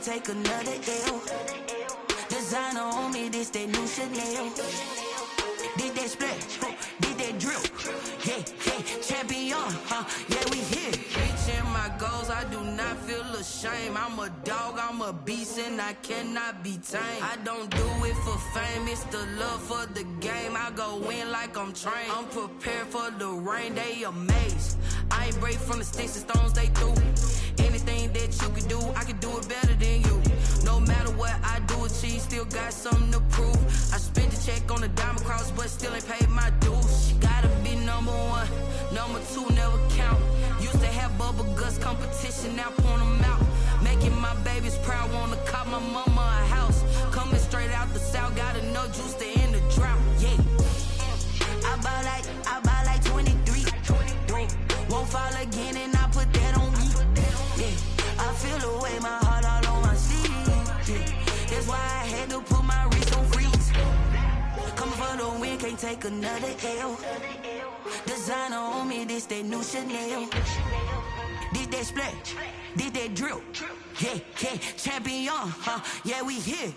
take another L. Designer on me, this that new Chanel. Did that splash, did that drip. Yeah, champion, yeah, we here. Reaching my goals, I do not feel ashamed. I'm a dog, I'm a beast, and I cannot be tamed. I don't do it for fame, it's the love for the game. I go in like I'm trained. I'm prepared for the rain, they amazed. I ain't break from the sticks and stones they threw. Anything that you can do, I can do it better than you. No matter what I do, achieve, still got something to prove. I spent the check on the diamond cross, but still ain't paid my dues. Gotta be number one, number two never count. Used to have bubble guts competition, now point them out. Making my babies proud, wanna cop my mama a house. Coming straight out the south, got enough juice to end the drought. Yeah, I buy like 23. Won't fall again, and I put that on me. Yeah, I feel the way, my heart all on my sleeve. Yeah, that's why I had to put my wrist on freeze. Coming for the win, can't take another L. Designer on me, this that new Chanel. Did that splash, did that drip. Yeah, champion, yeah, we here.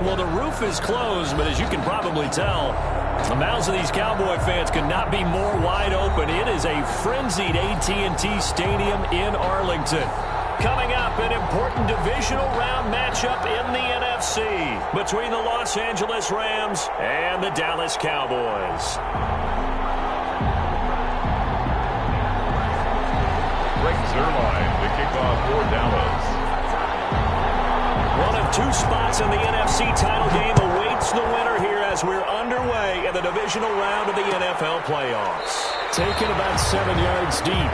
Well, the roof is closed, but as you can probably tell, the mouths of these Cowboy fans could not be more wide open. It is a frenzied AT&T Stadium in Arlington. Coming up, an important divisional round matchup in the NFC between the Los Angeles Rams and the Dallas Cowboys. Greg Zuerlein, the kickoff for Dallas. One of two spots in the NFC title game awaits the winner here as we're underway in the divisional round of the NFL playoffs. Taken about 7 yards deep.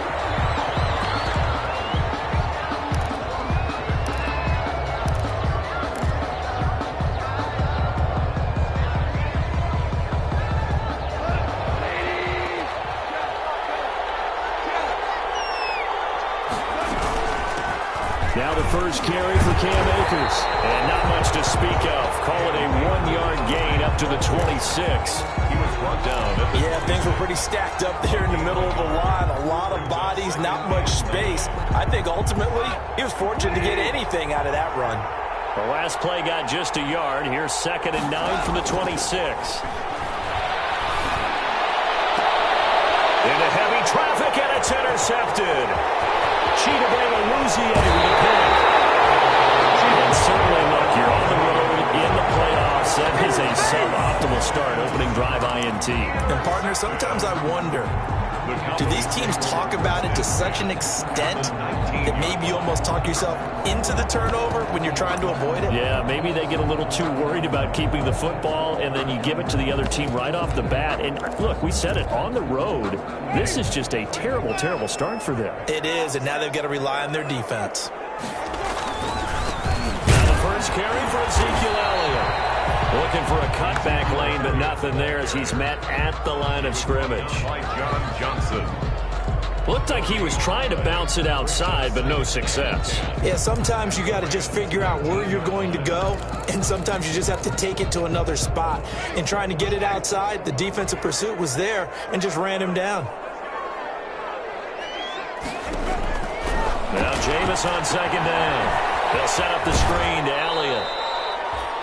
Now the first carry for Cam Akers. And not much to speak of. Call it a 1-yard gain up to the 26. He was brought down. Yeah, things were pretty stacked up there in the middle of the line. A lot of bodies, not much space. I think ultimately he was fortunate to get anything out of that run. The last play got just a yard. Here's 2nd and 9 from the 26. Into heavy traffic, and it's intercepted. Cheetah Louisiana with a pick. And certainly, look, you're on the road in the playoffs. That is a suboptimal start, opening drive INT. And, partner, sometimes I wonder, do these teams talk about it to such an extent that maybe you almost talk yourself into the turnover when you're trying to avoid it? Yeah, maybe they get a little too worried about keeping the football, and then you give it to the other team right off the bat. And, look, we said it, on the road, this is just a terrible, terrible start for them. It is, and now they've got to rely on their defense. Now the first carry for Ezekiel Elliott. Looking for a cutback lane, but nothing there as he's met at the line of scrimmage. By John Johnson. Looked like he was trying to bounce it outside, but no success. Yeah, sometimes you got to just figure out where you're going to go, and sometimes you just have to take it to another spot. In trying to get it outside, the defensive pursuit was there and just ran him down. Now Jameis on 2nd down. They'll set up the screen to Elliott.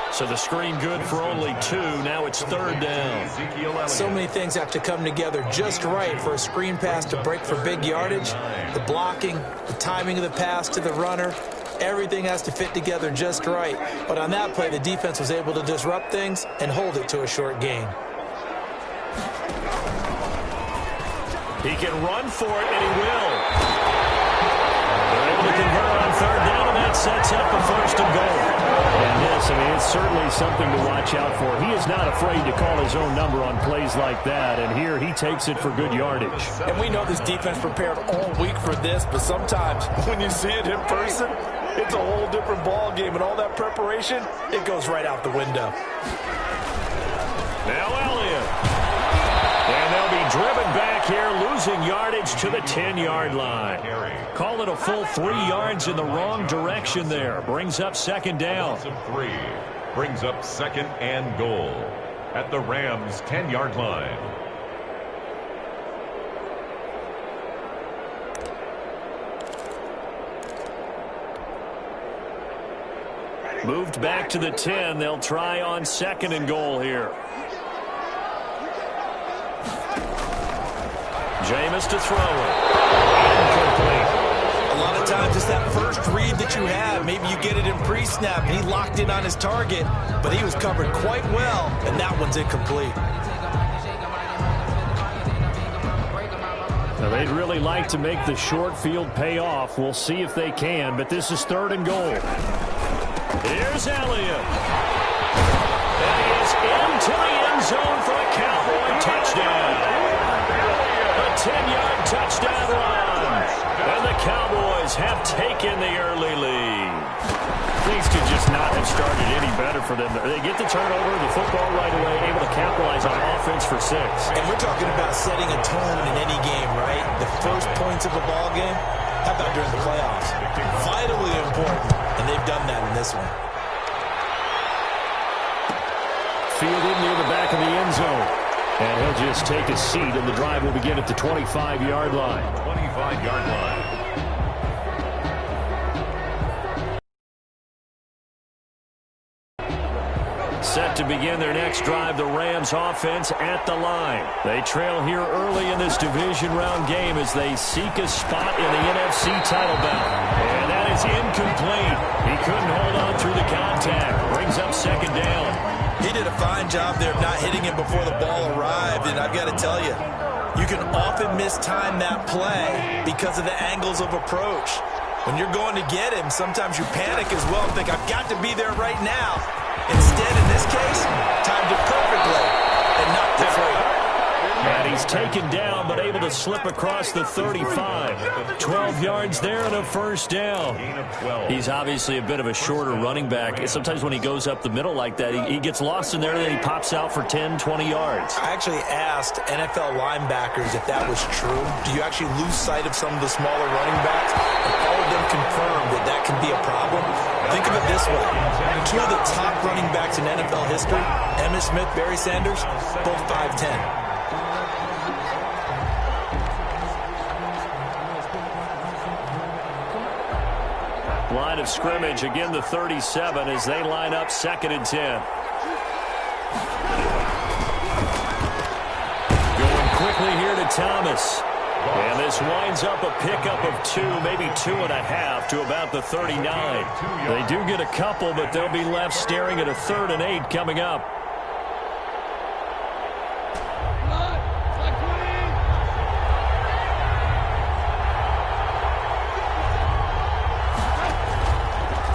So the screen good for only 2. Now it's 3rd down. So many things have to come together just right for a screen pass to break for big yardage. The blocking, the timing of the pass to the runner, everything has to fit together just right. But on that play, the defense was able to disrupt things and hold it to a short gain. He can run for it, and he will. They're able to convert on 3rd down, and that's sets up a 1st and goal. And this, it's certainly something to watch out for. He is not afraid to call his own number on plays like that, and here he takes it for good yardage. And we know this defense prepared all week for this, but sometimes when you see it in person, it's a whole different ball game, and all that preparation, it goes right out the window. Now Elliott. And they'll be driven back here, losing yardage to the 10-yard line. Call it a full 3 yards in the wrong direction there. Brings up 2nd down. 3 brings up 2nd and goal at the Rams' 10-yard line. Moved back to the 10. They'll try on 2nd and goal here. Jameis to throw it. Incomplete. A lot of times it's that first read that you have. Maybe you get it in pre-snap, and he locked in on his target, but he was covered quite well, and that one's incomplete. Now, they'd really like to make the short field pay off. We'll see if they can, but this is 3rd and goal. Here's Elliott. And he is into the end zone for a Cowboy touchdown. A 10-yard touchdown run. And the Cowboys have taken the early lead. Things could just not have started any better for them. They get the turnover, the football right away, able to capitalize on offense for 6. And we're talking about setting a tone in any game, right? The first points of a ball game. How about during the playoffs? Vitally important, and they've done that in this one. Fielded near the back of the end zone. And he'll just take a seat, and the drive will begin at the 25-yard line. 25-yard line. Set to begin their next drive, the Rams offense at the line. They trail here early in this division round game as they seek a spot in the NFC title bout. And that is incomplete. He couldn't hold on through the contact. Brings up 2nd down. He did a fine job there of not hitting him before the ball arrived, and I've got to tell you, you can often mistime that play because of the angles of approach. When you're going to get him, sometimes you panic as well and think, I've got to be there right now. Instead, in this case, timed it perfectly and knocked it free. And he's taken down, but able to slip across the 35. 12 yards there and a 1st down. He's obviously a bit of a shorter running back. Sometimes when he goes up the middle like that, he gets lost in there, and then he pops out for 10, 20 yards. I actually asked NFL linebackers if that was true. Do you actually lose sight of some of the smaller running backs? And all of them confirmed that that can be a problem. Think of it this way. 2 of the top running backs in NFL history, Emmitt Smith, Barry Sanders, both 5'10". Line of scrimmage, again the 37 as they line up 2nd and 10. Going quickly here to Thomas. And this winds up a pickup of 2, maybe 2.5 to about the 39. They do get a couple, but they'll be left staring at a 3rd and 8 coming up.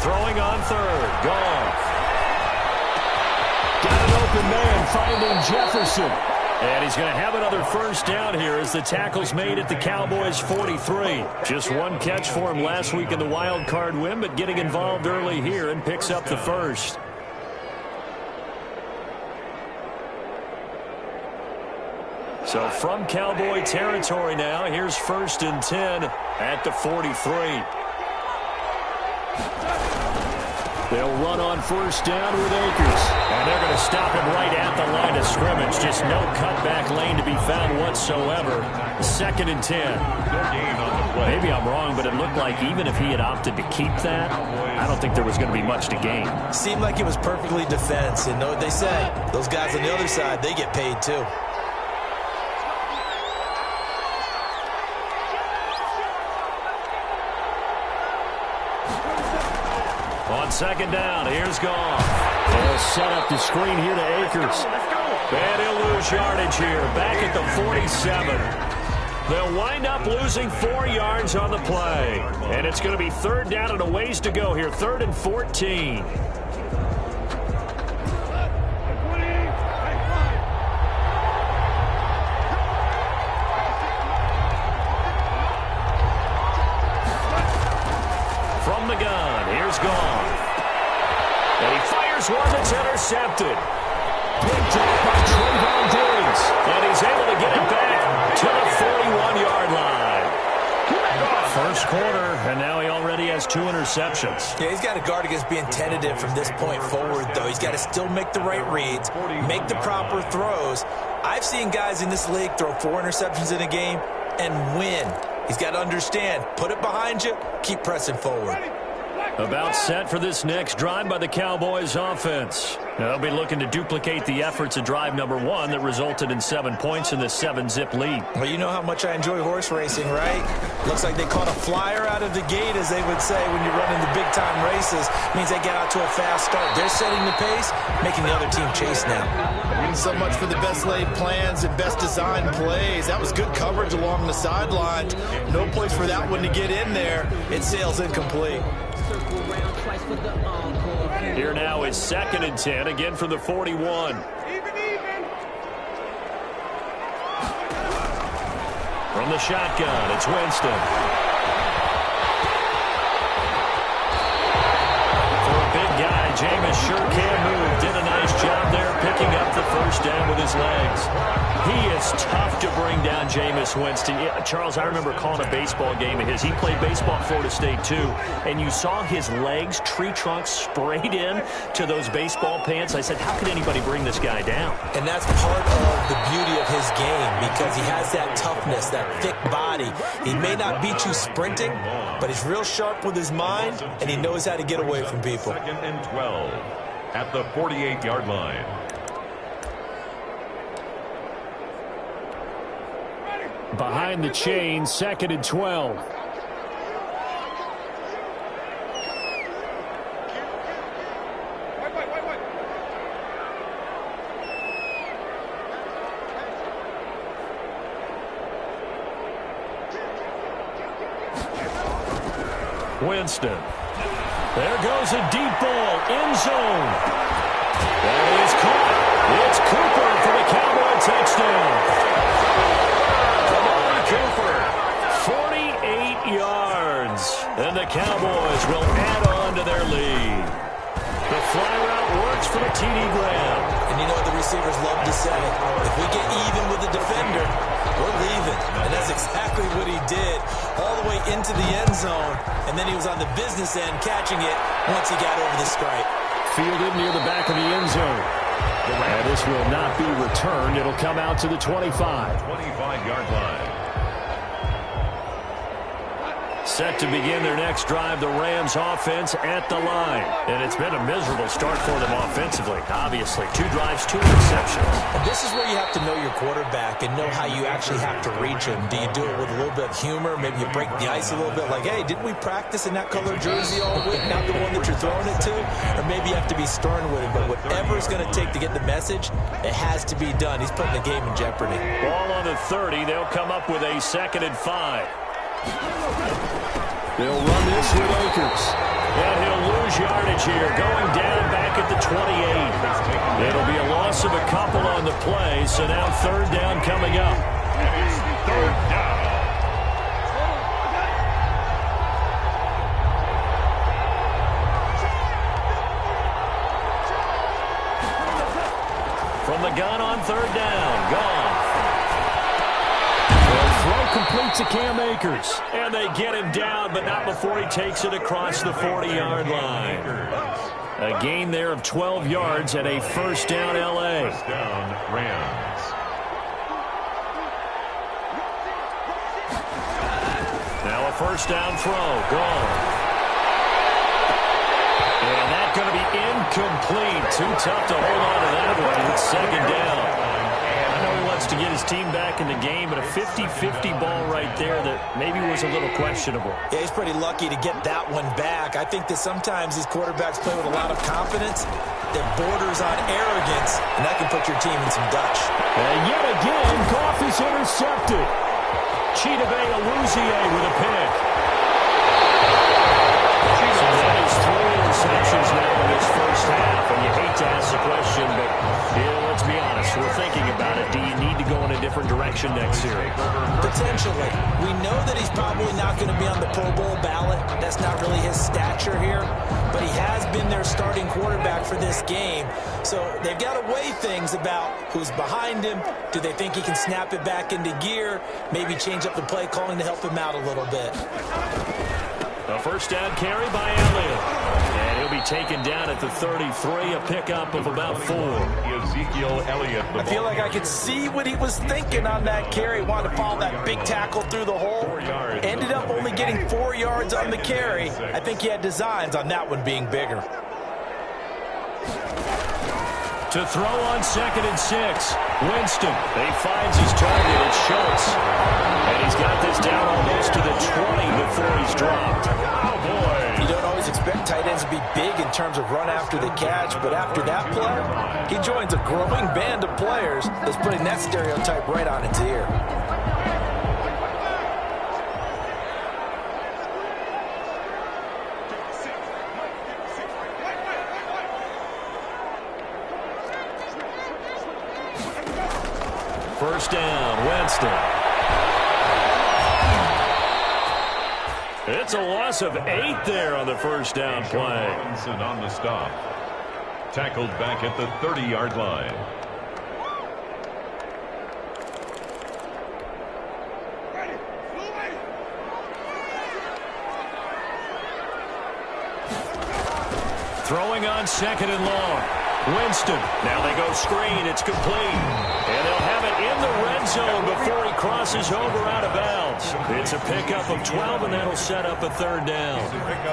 Throwing on 3rd. Goff. Got an open man finding Jefferson. And he's going to have another 1st down here as the tackle's made at the Cowboys' 43. Just 1 catch for him last week in the wild card win, but getting involved early here and picks up the 1st. So from Cowboy territory now, here's 1st and 10 at the 43. They'll run on 1st down with Akers. And they're going to stop him right at the line of scrimmage. Just no cutback lane to be found whatsoever. 2nd and 10. Maybe I'm wrong, but it looked like even if he had opted to keep that, I don't think there was going to be much to gain. Seemed like it was perfectly defense. And know what they say? Those guys on the other side, they get paid too. On 2nd down, here's Goff. They'll set up the screen here to Akers. And he'll lose yardage here, back at the 47. They'll wind up losing 4 yards on the play. And it's going to be third down and a ways to go here. 3rd and 14. From the gun, here's Gone. And he fires one that's intercepted. Picked up by Trayvon Diggs. And he's able to get it back to the 41-yard line. First quarter, and now he already has 2 interceptions. Yeah, he's got to guard against being tentative from this point forward, though. He's got to still make the right reads, make the proper throws. I've seen guys in this league throw 4 interceptions in a game and win. He's got to understand, put it behind you, keep pressing forward. About set for this next drive by the Cowboys offense. They'll be looking to duplicate the efforts of drive number 1 that resulted in 7 points in the 7-zip lead. Well, you know how much I enjoy horse racing, right? Looks like they caught a flyer out of the gate, as they would say, when you're running the big-time races. Means they get out to a fast start. They're setting the pace, making the other team chase now. So much for the best laid plans and best designed plays. That was good coverage along the sideline. No place for that one to get in there. It sails incomplete. Here now is 2nd and 10, again from the 41. From the shotgun, it's Winston. For a big guy, Jameis sure can move. Did a nice job there picking up the first down with his legs. He is tough to bring down, Jameis Winston. Yeah, Charles, I remember calling a baseball game of his. He played baseball at Florida State, too. And you saw his legs, tree trunks sprayed in to those baseball pants. I said, how could anybody bring this guy down? And that's part of the beauty of his game, because he has that toughness, that thick body. He may not beat you sprinting, but he's real sharp with his mind, and he knows how to get away from people. 2nd and 12 at the 48-yard line. Behind the chain, 2nd and 12. Winston. There goes a deep ball, end zone. That is caught. It's Cooper for the Cowboy touchdown. Cooper, 48 yards, and the Cowboys will add on to their lead. The fly route works for TD Graham. And you know what the receivers love to say? If we get even with the defender, we're leaving. And that's exactly what he did, all the way into the end zone. And then he was on the business end catching it once he got over the stripe. Fielded near the back of the end zone. And this will not be returned. It'll come out to the 25. 25-yard line. Set to begin their next drive, the Rams offense at the line. And it's been a miserable start for them offensively, obviously. 2 drives, 2 interceptions. And this is where you have to know your quarterback and know how you actually have to reach him. Do you do it with a little bit of humor? Maybe you break the ice a little bit like, hey, didn't we practice in that color jersey all week, not the one that you're throwing it to? Or maybe you have to be stern with him. But whatever it's going to take to get the message, it has to be done. He's putting the game in jeopardy. Ball on the 30. They'll come up with a 2nd and 5. They'll run this with Akers. And he'll lose yardage here, going down back at the 28. It'll be a loss of a couple on the play, so now 3rd down coming up. And it's 3rd down. From the gun on 3rd down, Gone. Throw complete to Cam Akers. And they get him down, but not before he takes it across the 40-yard line. A gain there of 12 yards at a 1st down L.A. 1st down, Rams. Now a 1st down throw, Gone. And that's going to be incomplete. Too tough to hold on to that one. It's 2nd down. To get his team back in the game, but a 50-50 ball right there that maybe was a little questionable. Yeah, he's pretty lucky to get that one back. I think that sometimes these quarterbacks play with a lot of confidence that borders on arrogance, and that can put your team in some Dutch. And yet again, Goff is intercepted. Chidobe Awuzie with a pick. So that is 3 interceptions now in this first half. And you hate to ask the question, but let's be honest. We're thinking about it. Do you need to go in a different direction next series? Potentially. We know that he's probably not going to be on the Pro Bowl ballot. That's not really his stature here. But he has been their starting quarterback for this game. So they've got to weigh things about who's behind him. Do they think he can snap it back into gear? Maybe change up the play calling to help him out a little bit. A first down carry by Elliott. And he'll be taken down at the 33, a pickup of about 4. Ezekiel Elliott. I feel like I could see what he was thinking on that carry. Wanted to follow that big tackle through the hole. Ended up only getting 4 yards on the carry. I think he had designs on that one being bigger. To throw on 2nd and 6. Winston. He finds his target. It's Schultz. And he's got this down almost to the 20 before he's dropped. Oh, boy. You don't always expect tight ends to be big in terms of run after the catch, but after that play, he joins a growing band of players that's putting that stereotype right on its ear. First down, Winston. It's a loss of 8 there on the first down play. Robinson on the stop. Tackled back at the 30-yard line. Throwing on 2nd and long. Winston. Now they go screen. It's complete. And they'll have it in the red zone before he crosses over out of bounds. It's a pickup of 12, and that'll set up a 3rd down.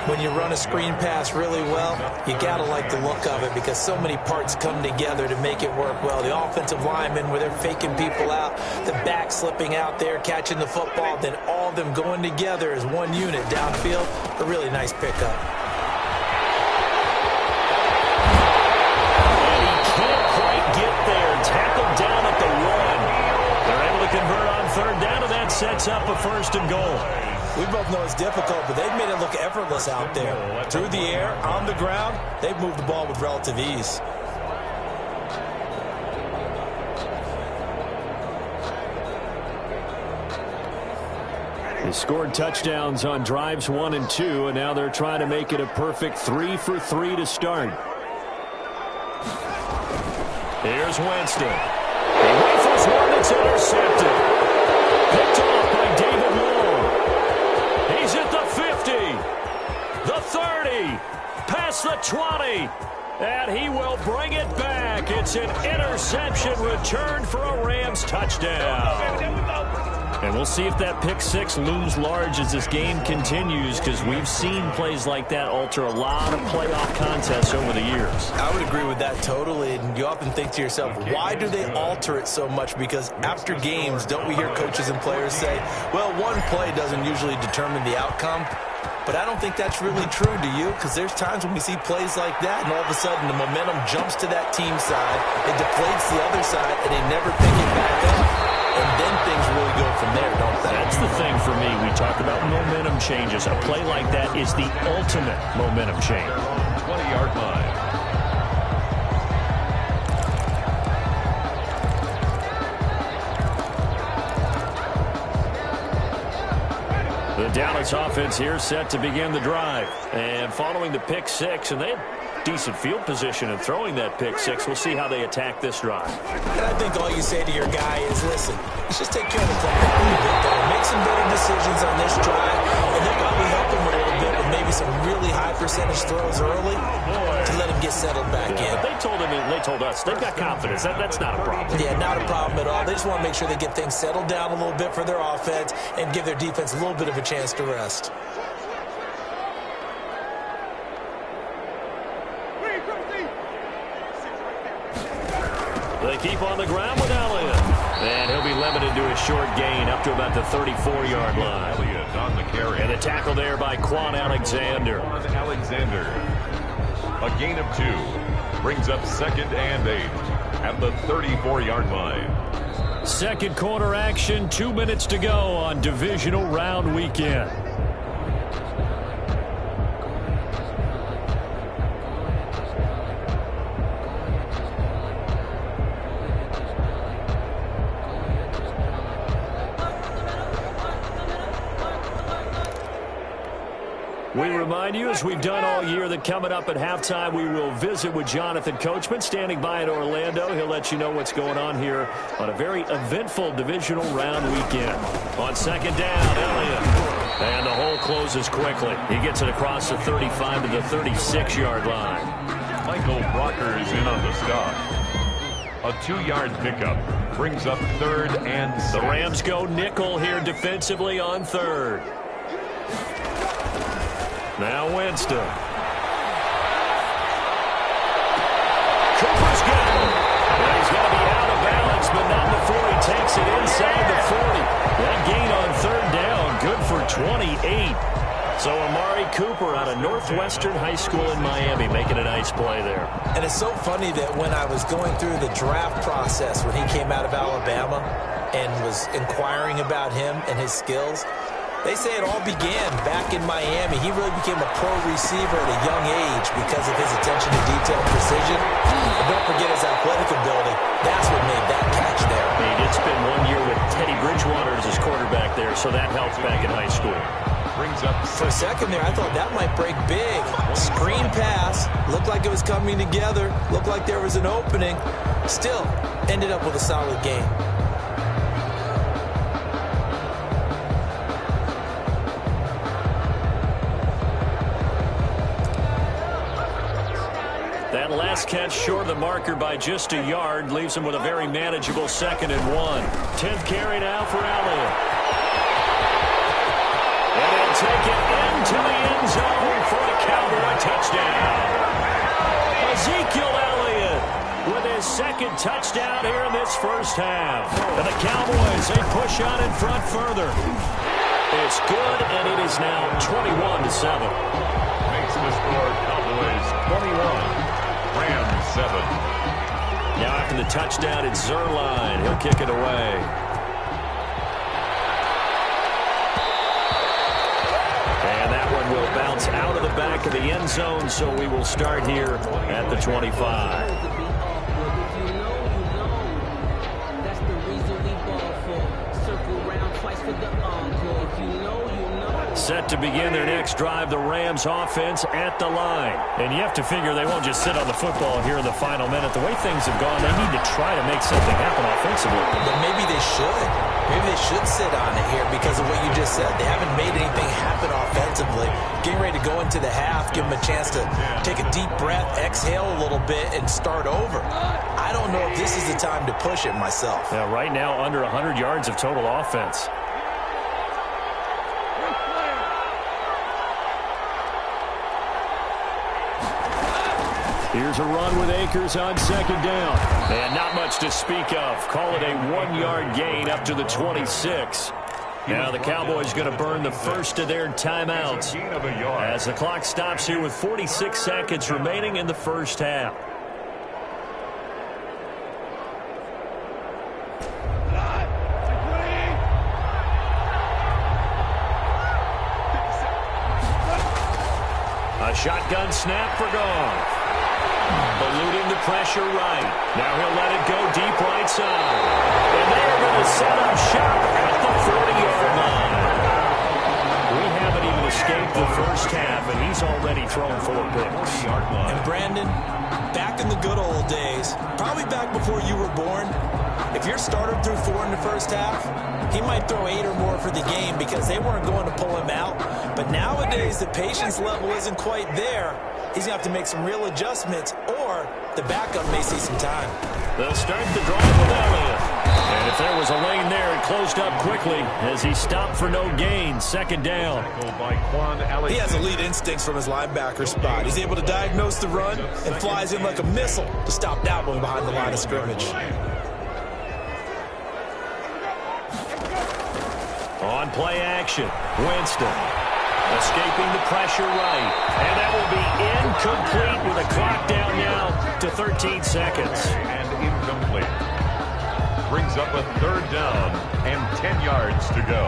When you run a screen pass really well, you got to like the look of it because so many parts come together to make it work well. The offensive linemen, where they're faking people out, the back slipping out there, catching the football, then all of them going together as one unit downfield. A really nice pickup. Tackled down at the 1. They're able to convert on 3rd down, and that sets up a 1st and goal. We both know it's difficult, but they've made it look effortless out there. Through the air, on the ground, they've moved the ball with relative ease. They scored touchdowns on drives 1 and 2, and now they're trying to make it a perfect 3 for 3 to start. Here's Winston. He rifles one that's intercepted. Picked off by David Long. He's at the 50, the 30, past the 20, and he will bring it back. It's an interception returned for a Rams touchdown. And we'll see if that pick 6 looms large as this game continues, because we've seen plays like that alter a lot of playoff contests over the years. I would agree with that totally, and you often think to yourself, why do they alter it so much? Because after games, don't we hear coaches and players say, well, one play doesn't usually determine the outcome? But I don't think that's really true, do you? Because there's times when we see plays like that, and all of a sudden the momentum jumps to that team side, it deflates the other side, and they never pick it back up. And then things really go from there, don't they? That's the thing for me. We talk about momentum changes. A play like that is the ultimate momentum change. 20-yard line. The Dallas offense here set to begin the drive. And following the pick 6, and they had decent field position in throwing that pick 6. We'll see how they attack this drive. And I think all you say to your guy is, listen, let's just take care of the football a little bit there. Make some better decisions on this drive, and they'll probably help him a little bit with maybe some really high percentage throws early to let him get settled back in. But they told him, and they told us, they've got confidence. That's not a problem. Yeah, not a problem at all. They just want to make sure they get things settled down a little bit for their offense and give their defense a little bit of a chance to rest. They keep on the ground with Elliott. And he'll be limited to a short gain up to about the 34-yard line. Elliott on the carry. And a tackle there by Quan Alexander. Alexander. A gain of 2. Brings up 2nd and 8 at the 34-yard line. Second quarter action, 2 minutes to go on divisional round weekend. We remind you, as we've done all year, that coming up at halftime, we will visit with Jonathan Coachman, standing by in Orlando. He'll let you know what's going on here on a very eventful divisional round weekend. On second down, Elliott. And the hole closes quickly. He gets it across the 35 to the 36-yard line. Michael Brocker is in on the stop. A 2-yard pickup brings up 3rd and 6. The Rams go nickel here defensively on 3rd. Now Winston. Cooper's got it. And he's going to be out of balance, but not before he takes it inside the 40. That gain on 3rd down, good for 28. So Amari Cooper out of Northwestern High School in Miami making a nice play there. And it's so funny that when I was going through the draft process when he came out of Alabama and was inquiring about him and his skills, they say it all began back in Miami. He really became a pro receiver at a young age because of his attention to detail and precision. And don't forget his athletic ability. That's what made that catch there. He did spend 1 year with Teddy Bridgewater as his quarterback there, so that helped back in high school. Brings up for a second there, I thought that might break big. Screen pass. Looked like it was coming together. Looked like there was an opening. Still, ended up with a solid game. That last catch short of the marker by just a yard leaves him with a very manageable 2nd and 1. 10th carry now for Elliott. And he'll take it into the end zone for a Cowboy touchdown. Ezekiel Elliott with his 2nd touchdown here in this first half. And the Cowboys, they push on in front further. It's good, and it is now 21-7. Makes the score Cowboys 21. Rams 7. Now after the touchdown, it's Zuerlein. He'll kick it away. And that one will bounce out of the back of the end zone, so we will start here at the 25. Set to begin their next drive, the Rams offense at the line. And you have to figure they won't just sit on the football here in the final minute. The way things have gone, they need to try to make something happen offensively. But maybe they should. Maybe they should sit on it here because of what you just said. They haven't made anything happen offensively. Getting ready to go into the half, give them a chance to take a deep breath, exhale a little bit, and start over. I don't know if this is the time to push it myself. Yeah, right now under 100 yards of total offense. Here's a run with Akers on 2nd down. And not much to speak of. Call it a 1-yard gain up to the 26. Now the Cowboys going to burn the first of their timeouts as the clock stops here with 46 seconds remaining in the first half. A shotgun snap for Goff. Eluding the pressure right. Now he'll let it go deep right side. And they're going to set up shop at the 40-yard line. We haven't even escaped the first half, and he's already thrown 4 picks. And Brandon, back in the good old days, probably back before you were born, if your starter threw 4 in the first half, he might throw 8 or more for the game because they weren't going to pull him out. But nowadays, the patience level isn't quite there. He's going to have to make some real adjustments, or the backup may see some time. They'll start the drive with Elliott. And if there was a lane there, it closed up quickly as he stopped for no gain. 2nd down. He has elite instincts from his linebacker spot. He's able to diagnose the run and flies in like a missile to stop that one behind the line of scrimmage. On play action, Winston. Escaping the pressure right. And that will be incomplete with a clock down now to 13 seconds. And incomplete. brings up a 3rd down and 10 yards to go.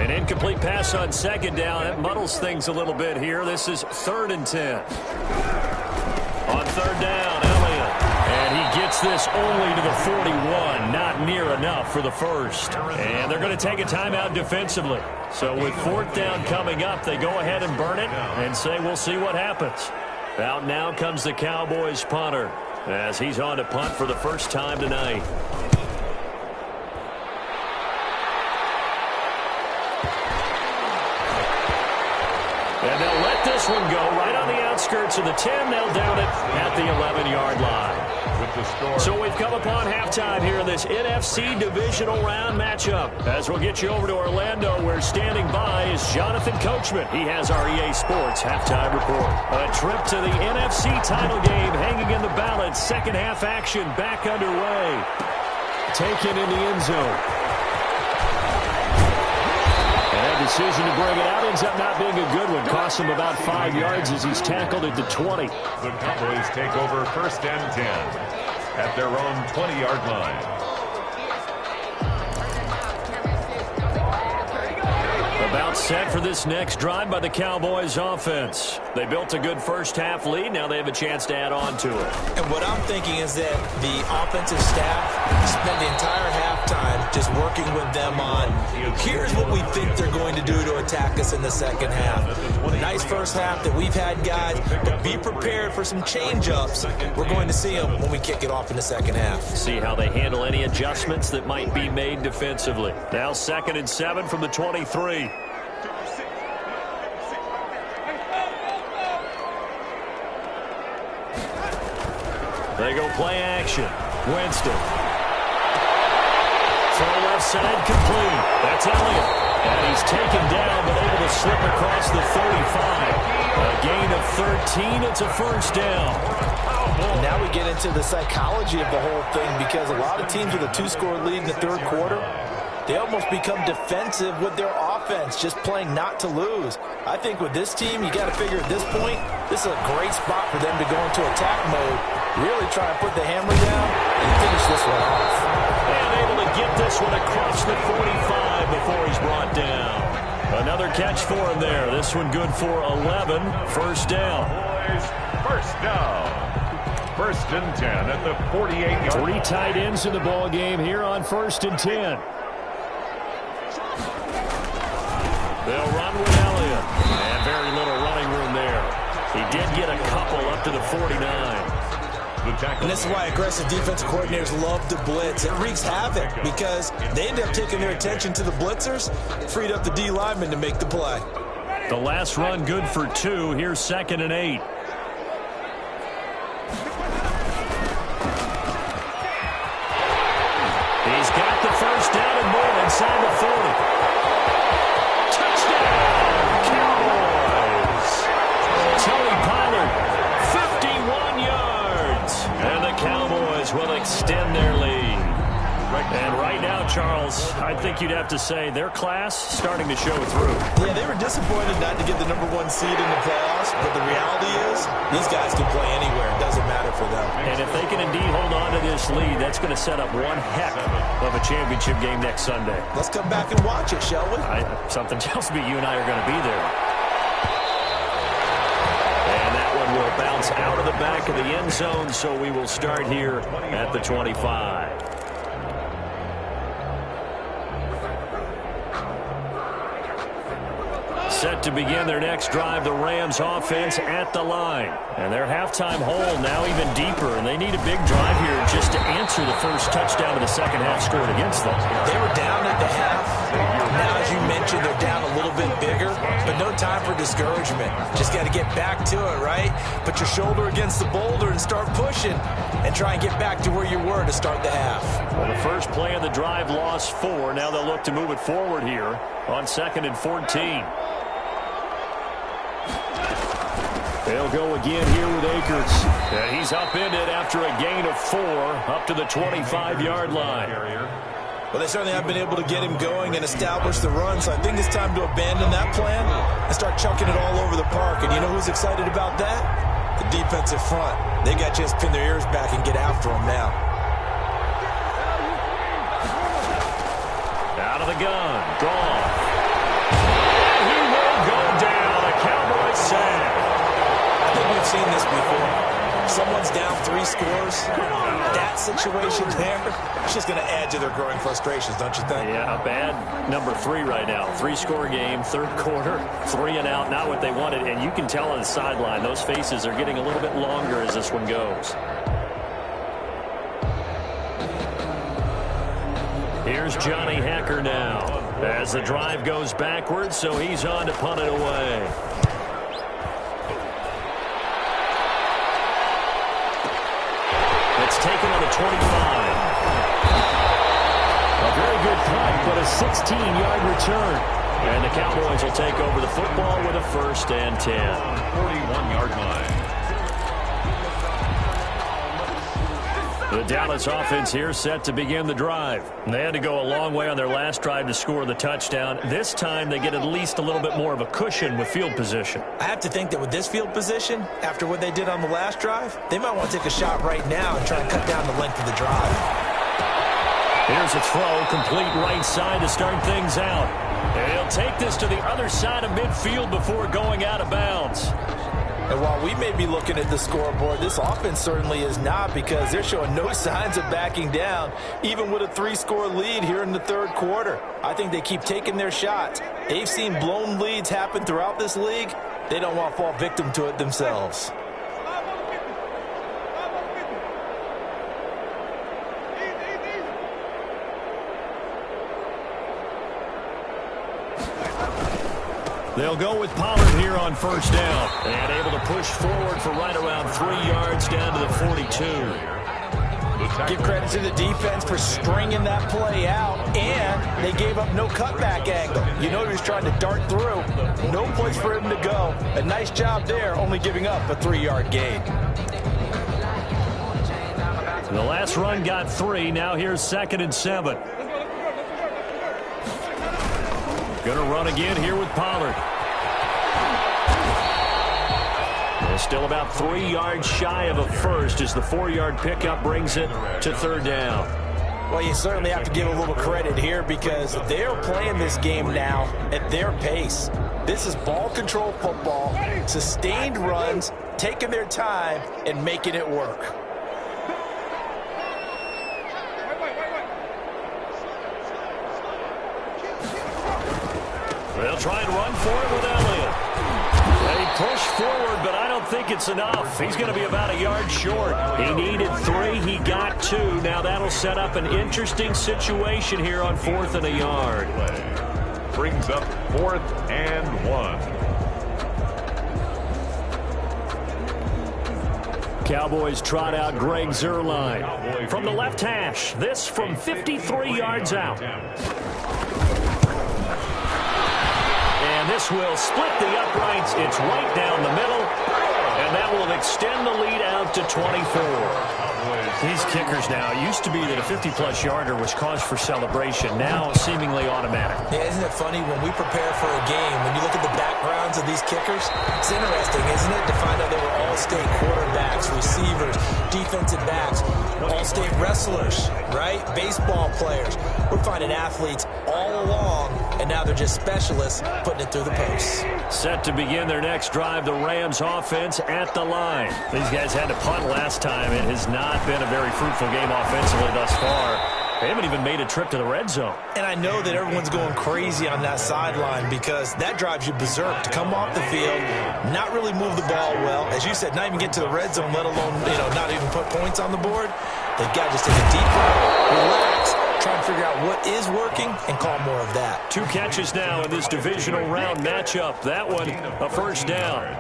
An incomplete pass on 2nd down. That muddles things a little bit here. This is 3rd and 10. On 3rd down, Elliott. And he gets this only to the 41. Not near enough for the first. And they're going to take a timeout defensively. So with 4th down coming up, they go ahead and burn it and say we'll see what happens. Out now comes the Cowboys punter as he's on to punt for the first time tonight. And they'll let this one go right on the outskirts of the 10. They'll down it at the 11-yard line. With the score. So we've come upon halftime here in this NFC divisional round matchup. As we'll get you over to Orlando, where standing by is Jonathan Coachman. He has our EA Sports halftime report. A trip to the NFC title game hanging in the balance. Second half action back underway. Taken in the end zone. And that decision to bring it out ends up not being a good one. Costs him about 5 yards as he's tackled at the 20. The Cowboys take over 1st and 10 at their own 20-yard line. About set for this next drive by the Cowboys offense. They built a good first half lead. Now they have a chance to add on to it. And what I'm thinking is that the offensive staff spent the entire halftime just working with them on, here's what we think they're going to do to attack us in the second half. Nice first half that we've had, guys, but be prepared for some change-ups. We're going to see them when we kick it off in the second half. See how they handle any adjustments that might be made defensively. Now 2nd and 7 from the 23. They go play action. Winston. Throw left side complete. That's Elliott. And he's taken down but able to slip across the 35. A gain of 13. It's a first down. Now we get into the psychology of the whole thing, because a lot of teams with a 2-score lead in the 3rd quarter, they almost become defensive with their offense, just playing not to lose. I think with this team, you got to figure at this point, this is a great spot for them to go into attack mode, really try and put the hammer down and finish this one off. And able to get this one across the 45 before he's brought down. Another catch for him there. This one good for 11. First down. First down. 1st and 10 at the 48-yard line. 3 tight ends in the ball game here on 1st and 10. They'll run with Elliott. And very little running room there. He did get a couple up to the 49. And this is why aggressive defensive coordinators love to blitz. It wreaks havoc because they end up taking their attention to the blitzers, freed up the D lineman to make the play. The last run good for 2. Here's 2nd and 8. He's got the first down and more inside the 40. Touchdown, Cowboys! Tony Pollard, 51 yards. And the Cowboys will extend their lead. And right now, Charles, I think you'd have to say their class starting to show through. Yeah, they were disappointed not to get the #1 seed in the playoffs, but the reality is these guys can play anywhere. It doesn't matter for them. And if they can indeed hold on to this lead, that's going to set up one heck of a championship game next Sunday. Let's come back and watch it, shall we? Something tells me you and I are going to be there. And that one will bounce out of the back of the end zone, so we will start here at the 25. Set to begin their next drive, the Rams offense at the line. And their halftime hole now even deeper, and they need a big drive here just to answer the first touchdown of the second half scored against them. They were down at the half. Now, as you mentioned, they're down a little bit bigger, but no time for discouragement. Just got to get back to it, right? Put your shoulder against the boulder and start pushing and try and get back to where you were to start the half. Well, the first play of the drive lost 4. Now they'll look to move it forward here on 2nd and 14. They'll go again here with Akers. And he's upended after a gain of 4 up to the 25-yard line. Well, they certainly have been able to get him going and establish the run, so I think it's time to abandon that plan and start chucking it all over the park. And you know who's excited about that? The defensive front. They got a chance to pin their ears back and get after him now. Out of the gun. Gone. He will go down. A Cowboy sack. I think we've seen this before. Someone's down 3 scores. That situation there, it's just going to add to their growing frustrations, don't you think? Yeah, a bad number 3 right now. 3-score game, third quarter, 3 and out, not what they wanted. And you can tell on the sideline, those faces are getting a little bit longer as this one goes. Here's Johnny Hekker now as the drive goes backwards, so he's on to punt it away. It's taken on the 25. A very good punt, but a 16-yard return. And the Cowboys will take over the football with a 1st and 10. 41-yard line. The Dallas offense here set to begin the drive. They had to go a long way on their last drive to score the touchdown. This time they get at least a little bit more of a cushion with field position. I have to think that with this field position, after what they did on the last drive, they might want to take a shot right now and try to cut down the length of the drive. Here's a throw, complete right side to start things out. And he'll take this to the other side of midfield before going out of bounds. And while we may be looking at the scoreboard, this offense certainly is not, because they're showing no signs of backing down, even with a 3-score lead here in the third quarter. I think they keep taking their shots. They've seen blown leads happen throughout this league. They don't want to fall victim to it themselves. They'll go with Pollard here on 1st down. And able to push forward for right around 3 yards down to the 42. Give credit to the defense for stringing that play out, and they gave up no cutback angle. You know he was trying to dart through. No place for him to go. A nice job there, only giving up a 3-yard gain. The last run got 3. Now here's 2nd and 7. Going to run again here with Pollard. They're still about 3 yards shy of a first as the 4-yard pickup brings it to 3rd down. Well, you certainly have to give a little credit here, because they're playing this game now at their pace. This is ball control football, sustained runs, taking their time and making it work. They'll try and run for it with Elliott. They push forward, but I don't think it's enough. He's going to be about a yard short. He needed 3. He got 2. Now that'll set up an interesting situation here on 4th and a yard. Brings up 4th and 1. Cowboys trot out Greg Zuerlein from the left hash. This from 53 yards out. And this will split the uprights. It's right down the middle. And that will extend the lead out to 24. These kickers now, it used to be that a 50-plus yarder was cause for celebration. Now seemingly automatic. Yeah, isn't it funny when we prepare for a game, when you look at the backgrounds of these kickers, it's interesting, isn't it, to find out they were all-state quarterbacks, receivers, defensive backs, all-state wrestlers, right? Baseball players. We're finding athletes all along, and now they're just specialists putting it through the posts. Set to begin their next drive, the Rams offense at the line. These guys had to punt last time. It has not been a very fruitful game offensively thus far. They haven't even made a trip to the red zone. And I know that everyone's going crazy on that sideline, because that drives you berserk to come off the field, not really move the ball well. As you said, not even get to the red zone, let alone, not even put points on the board. They've got to just take a deep breath, relax, try and figure out what is working and call more of that. 2 catches now in this divisional round matchup. That one, a 1st down.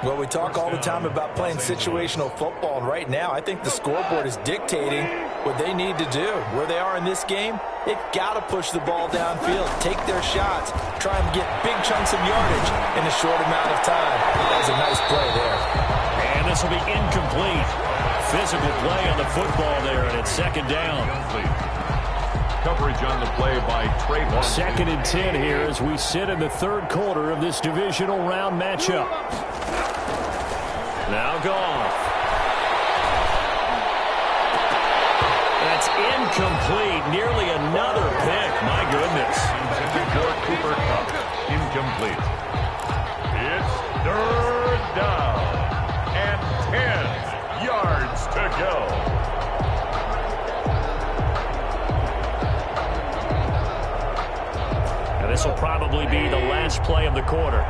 Well, we talk all the time about playing situational football, and right now I think the scoreboard is dictating what they need to do. Where they are in this game, they've got to push the ball downfield, take their shots, try and get big chunks of yardage in a short amount of time. That was a nice play there. And this will be incomplete. Physical play on the football there, and it's 2nd down. coverage on the play by Trayvon. 2nd and 10 here as we sit in the 3rd quarter of this divisional round matchup. Now Goff. That's incomplete. Nearly another pick. My goodness. Intended for Cooper Kupp. Incomplete. It's 3rd down and 10 yards to go. And this will probably be the last play of the quarter.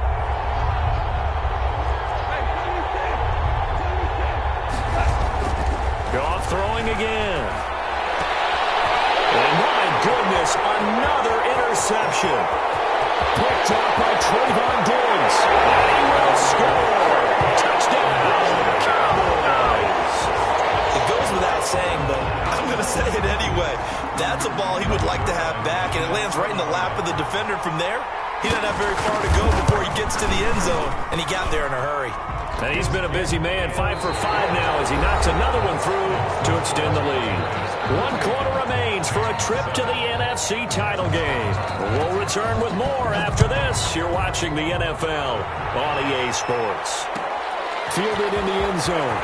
Goff throwing again. And my goodness, another interception. Picked up by Trayvon Diggs. And he will score. Touchdown, Cowboys. It goes without saying, but I'm going to say it anyway. That's a ball he would like to have back, and it lands right in the lap of the defender from there. He doesn't have very far to go before he gets to the end zone, and he got there in a hurry. And he's been a busy man, 5 for 5 now as he knocks another one through to extend the lead. 1 quarter remains for a trip to the NFC title game. We'll return with more after this. You're watching the NFL on EA Sports. Fielded in the end zone.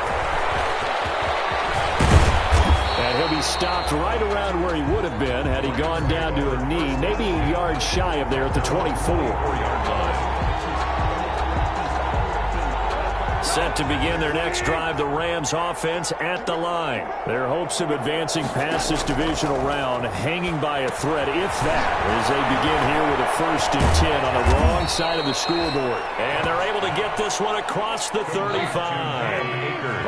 And he'll be stopped right around where he would have been had he gone down to a knee, maybe a yard shy of there at the 24-yard line. Set to begin their next drive, the Rams offense at the line. Their hopes of advancing past this divisional round hanging by a thread, if that, as they begin here with a 1st and 10 on the wrong side of the scoreboard. And they're able to get this one across the 35.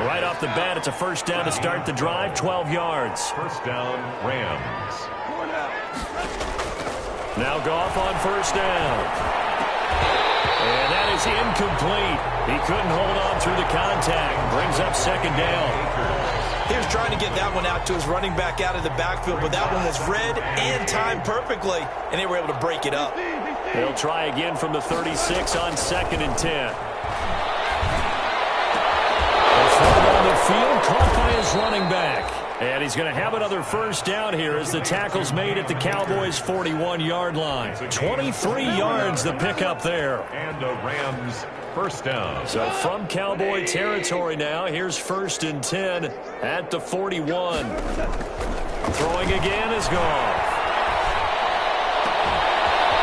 Right off the bat, it's a 1st down to start the drive, 12 yards. 1st down, Rams. Now Goff on 1st down. And that is incomplete. He couldn't hold on through the contact. Brings up 2nd down. He was trying to get that one out to his running back out of the backfield, but that one was read and timed perfectly, and they were able to break it up. They'll try again from the 36 on 2nd and 10. On the field, caught by his running back. And he's going to have another 1st down here as the tackle's made at the Cowboys' 41-yard line. 23 yards the pickup there. And a Rams 1st down. So from Cowboy territory now, here's 1st and 10 at the 41. Throwing again is Goff.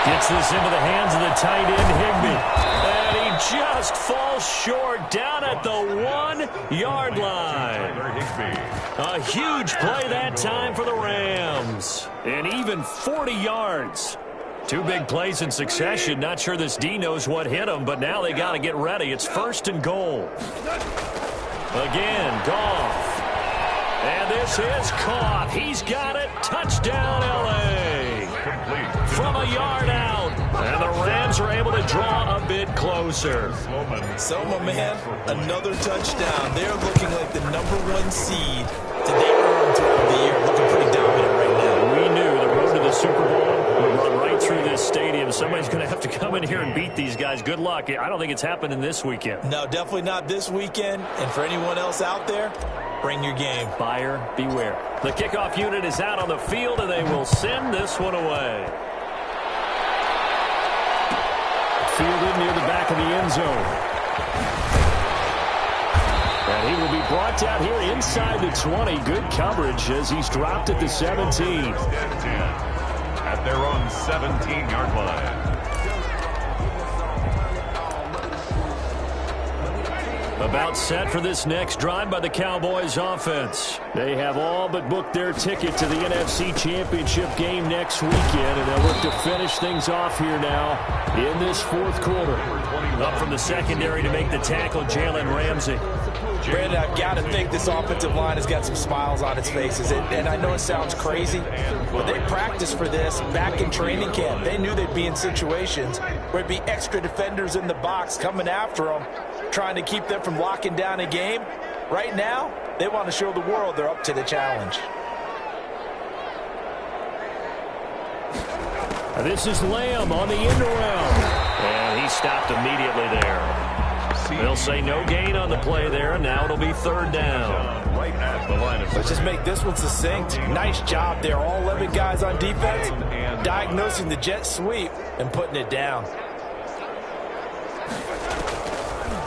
Gets this into the hands of the tight end, Higbee. And he just falls short down at the 1-yard line. A huge play that time for the Rams. And even 40 yards. 2 big plays in succession. Not sure this D knows what hit him, but now they got to get ready. It's 1st and goal. Again, Goff. And this is caught. He's got it. Touchdown, L.A. From a yard out. And the Rams are able to draw a bit closer. So, my man, another touchdown. They're looking like the #1 seed that they earned throughout the year. Looking pretty dominant right now. We knew the road to the Super Bowl would run right through this stadium. Somebody's going to have to come in here and beat these guys. Good luck. I don't think it's happening this weekend. No, definitely not this weekend. And for anyone else out there, bring your game. Buyer beware. The kickoff unit is out on the field, and they will send this one away. Fielded near the back of the end zone. And he will be brought down here inside the 20. Good coverage as he's dropped at the 17. At their own 17-yard line. About set for this next drive by the Cowboys offense. They have all but booked their ticket to the NFC Championship game next weekend, and they'll look to finish things off here now in this 4th quarter. Up from the secondary to make the tackle, Jalen Ramsey. Brandon, I've got to think this offensive line has got some smiles on its faces. And I know it sounds crazy, but they practiced for this back in training camp. They knew they'd be in situations where it'd be extra defenders in the box coming after them, trying to keep them from locking down a game. Right now, they want to show the world they're up to the challenge. This is Lamb on the end around. And he stopped immediately there. They'll say no gain on the play there, and now it'll be 3rd down. Right at the line of Let's just make this one succinct. Nice job there. All 11 guys on defense, diagnosing the jet sweep and putting it down.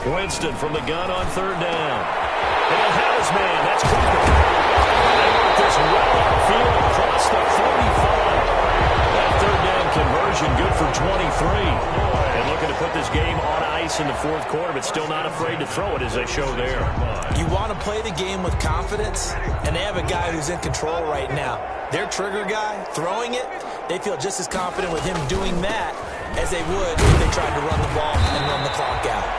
Winston from the gun on third down. He'll have his man. That's Cooper. They work this well upfield across the 45. That third down conversion good for 23. And looking to put this game on ice in the fourth quarter, but still not afraid to throw it as they show there. You want to play the game with confidence, and they have a guy who's in control right now. Their trigger guy, throwing it, they feel just as confident with him doing that as they would if they tried to run the ball and run the clock out.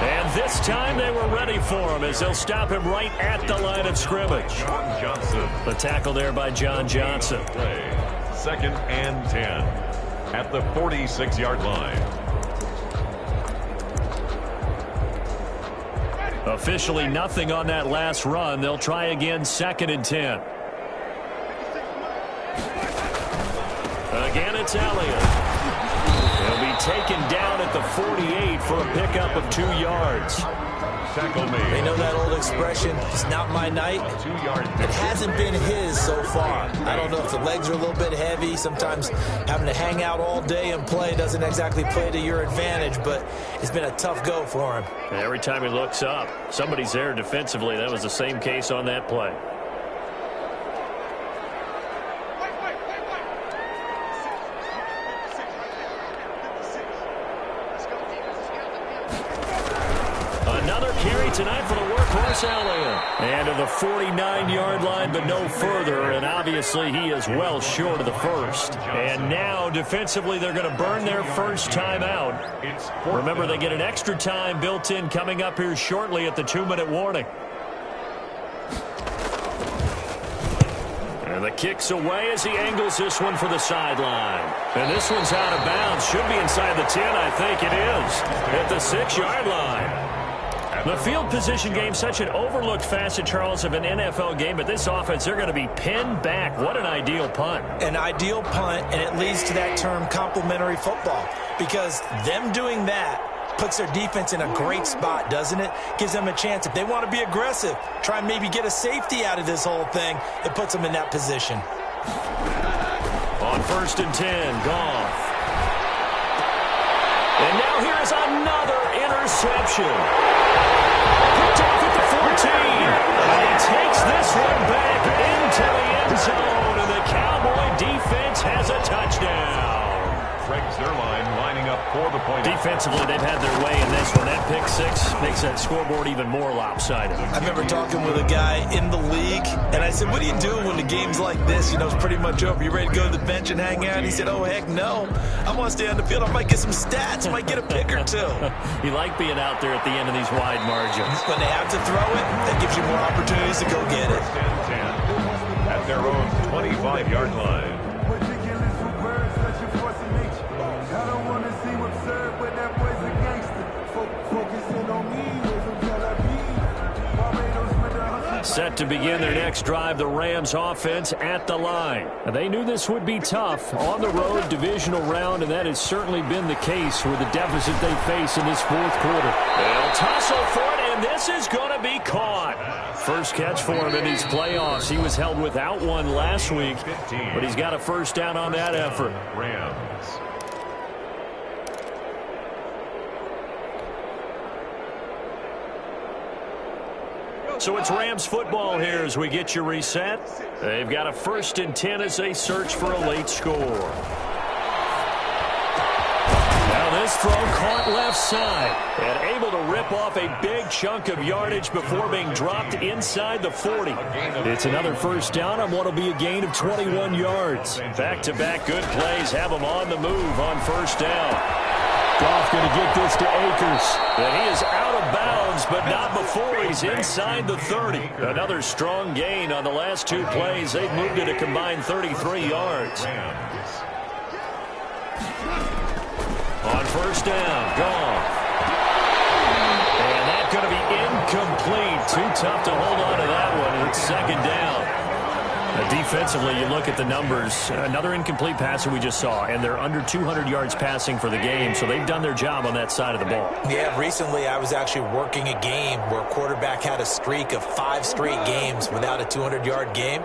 And this time they were ready for him as they'll stop him right at the line of scrimmage. John Johnson. The tackle there by John Johnson. Play. 2nd and 10 at the 46-yard line. Officially nothing on that last run. They'll try again 2nd and 10. Again, it's Elliott. He'll be taken down at the 48 for a pickup of 2 yards. Tackle made. They know that old expression, it's not my night. 2-yard It pickup. hasn't been his so far. I don't know if the legs are a little bit heavy. Sometimes having to hang out all day and play doesn't exactly play to your advantage, but it's been a tough go for him. Every time he looks up, somebody's there defensively. That was the same case on that play. Another carry tonight for the workhorse Elliott. And to the 49-yard line, but no further. And obviously he is well short of the first. And now defensively they're going to burn their first time out. Remember, they get an extra time built in coming up here shortly at the 2-minute warning. And the kick's away as he angles this one for the sideline. And this one's out of bounds. Should be inside the 10, I think it is. At the 6-yard line. The field position game, such an overlooked facet, Charles, of an NFL game, but this offense, they're going to be pinned back. What an ideal punt. An ideal punt, and it leads to that term complementary football, because them doing that puts their defense in a great spot, doesn't it? Gives them a chance. If they want to be aggressive, try and maybe get a safety out of this whole thing, it puts them in that position. On 1st and 10, Goff. And now here's another interception. Picked off at the 14. And he takes this one back into the end zone. And the Cowboy defense has a touchdown. Greg Zuerlein lining up for the point. Defensively, they've had their way in this one. That pick six makes that scoreboard even more lopsided. I remember talking with a guy in the league, and I said, what do you do when the game's like this? You know, it's pretty much over. You ready to go to the bench and hang out? He said, oh, heck no. I want to stay on the field. I might get some stats. I might get a pick or two. You like being out there at the end of these wide margins. When they have to throw it, that gives you more opportunities to go get it. 10 at their own 25-yard line. Set to begin their next drive, the Rams offense at the line. They knew this would be tough on the road, divisional round, and that has certainly been the case with the deficit they face in this fourth quarter. They'll tussle for it, and this is going to be caught. First catch for him in these playoffs. He was held without one last week, but he's got a first down on that effort. Rams. So it's Rams football here as we get you reset. They've got a 1st and 10 as they search for a late score. Now this throw caught left side and able to rip off a big chunk of yardage before being dropped inside the 40. It's another first down on what will be a gain of 21 yards. Back-to-back good plays have them on the move on first down. Goff going to get this to Akers. And he is out of bounds, but not before he's inside the 30. Another strong gain on the last two plays. They've moved it a combined 33 yards. On first down, Goff. And that's going to be incomplete. Too tough to hold on to that one. It's 2nd down. The defensively, you look at the numbers, another incomplete pass that we just saw, and they're under 200 yards passing for the game, so they've done their job on that side of the ball. Yeah, recently I was actually working a game where a quarterback had a streak of 5 straight games without a 200-yard game,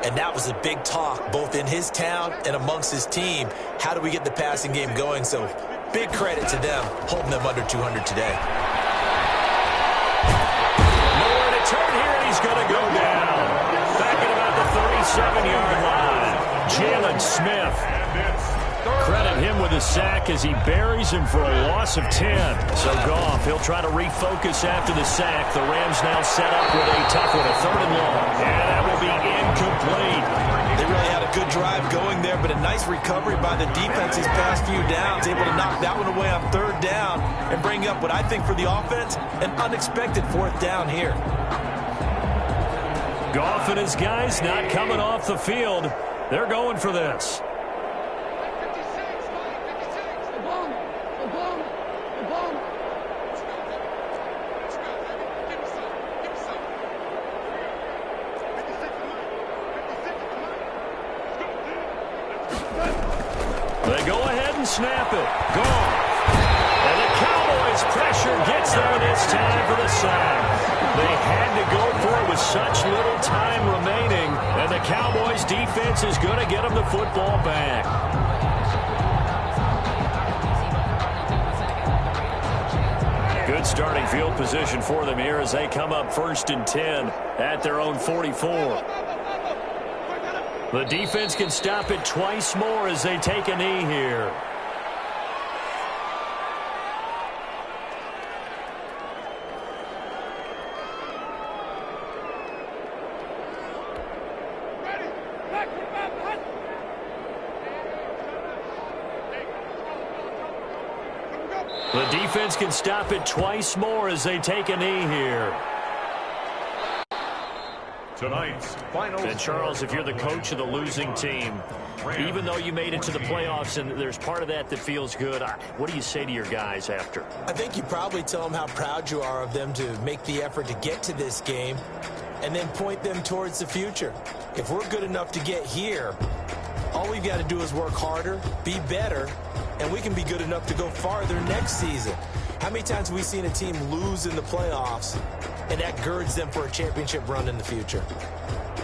and that was a big talk both in his town and amongst his team. How do we get the passing game going? So big credit to them, holding them under 200 today. Nowhere to turn here, and he's going to go down. Back at about the 37-yard line, Jalen Smith. Credit him with a sack as he buries him for a loss of 10. So Goff, he'll try to refocus after the sack. The Rams now set up with a tough one, a 3rd and long. And that will be incomplete. They really had a good drive going there, but a nice recovery by the defense these past few downs, able to knock that one away on 3rd down and bring up what I think for the offense, an unexpected 4th down here. Goff and his guys not coming off the field. They're going for this. They go ahead and snap it. Gone. And the Cowboys' pressure gets there this time for the sack. They had to go for it with such little time remaining, and the Cowboys' defense is going to get them the football back. Good starting field position for them here as they come up 1st and 10 at their own 44. The defense can stop it twice more as they take a knee here. The defense can stop it twice more as they take a knee here. Tonight's final. And Charles, if you're the coach of the losing team, even though you made it to the playoffs and there's part of that that feels good, what do you say to your guys after? I think you probably tell them how proud you are of them to make the effort to get to this game and then point them towards the future. If we're good enough to get here, all we've got to do is work harder, be better, and we can be good enough to go farther next season. How many times have we seen a team lose in the playoffs, and that girds them for a championship run in the future?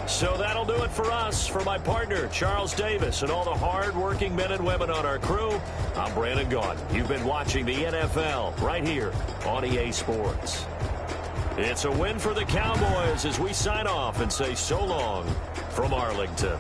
So that'll do it for us. For my partner, Charles Davis, and all the hard-working men and women on our crew, I'm Brandon Gaudin. You've been watching the NFL right here on EA Sports. It's a win for the Cowboys as we sign off and say so long from Arlington.